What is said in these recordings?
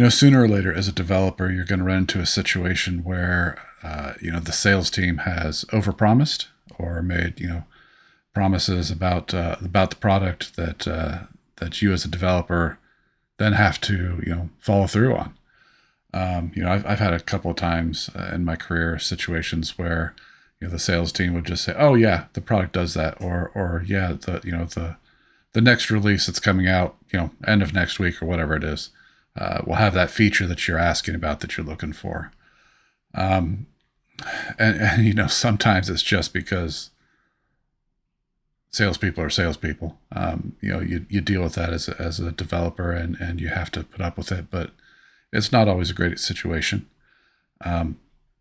Sooner or later as a developer, you're going to run into a situation where, the sales team has overpromised or made, promises about the product that you as a developer then have to, follow through on. I've had a couple of times in my career situations where, the sales team would just say, "Oh yeah, the product does that," or yeah, the next release that's coming out, end of next week or whatever it is, will have that feature that you're asking about that you're looking for. Um, and sometimes it's just because salespeople are salespeople. You deal with that as a developer, and you have to put up with it, but it's not always a great situation.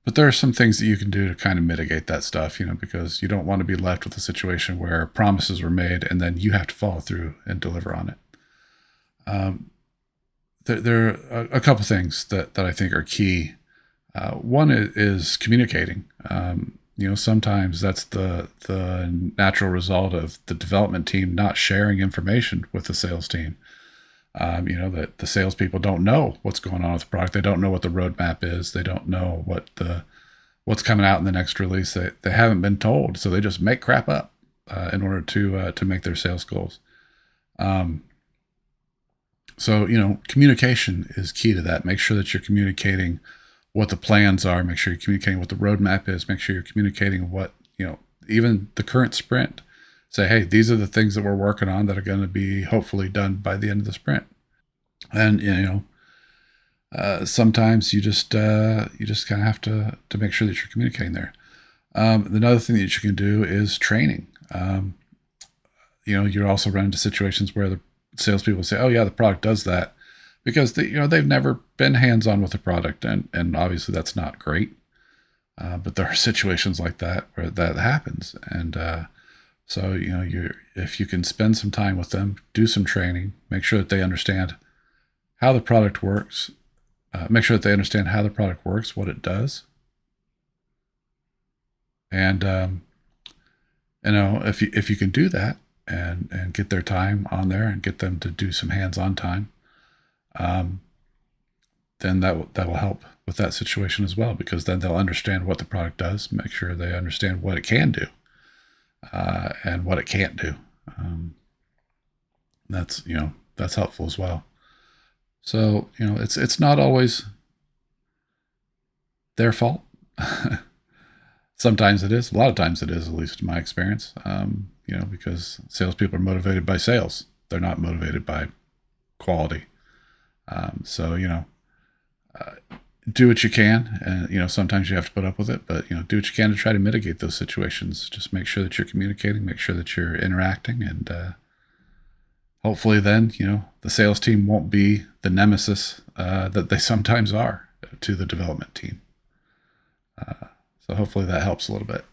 But there are some things that you can do to kind of mitigate that stuff, because you don't want to be left with a situation where promises were made and then you have to follow through and deliver on it. There are a couple things that I think are key. One is communicating. Sometimes that's the natural result of the development team not sharing information with the sales team. That the salespeople don't know what's going on with the product. They don't know what the roadmap is. They don't know what's coming out in the next release. They haven't been told, so they just make crap up in order to make their sales goals. So communication is key to that. Make sure that you're communicating what the plans are. Make sure you're communicating what the roadmap is. Make sure you're communicating what even the current sprint. Say, hey, these are the things that we're working on that are going to be hopefully done by the end of the sprint. And sometimes you just kind of have to make sure that you're communicating there. Another thing that you can do is training. You're also run into situations where the salespeople say, "Oh yeah, the product does that," because they've never been hands-on with the product, and obviously that's not great. But there are situations like that where that happens, and so if you can spend some time with them, do some training, make sure that they understand how the product works, what it does, and if you can do that and get their time on there and get them to do some hands-on time, then that will help with that situation as well, because then they'll understand what the product does, make sure they understand what it can do. And what it can't do. That's helpful as well. So it's not always their fault. Sometimes it is. A lot of times it is, at least in my experience. Because salespeople are motivated by sales. They're not motivated by quality. So do what you can, and sometimes you have to put up with it, but do what you can to try to mitigate those situations. Just make sure that you're communicating, make sure that you're interacting, and hopefully then the sales team won't be the nemesis that they sometimes are to the development team. So hopefully that helps a little bit.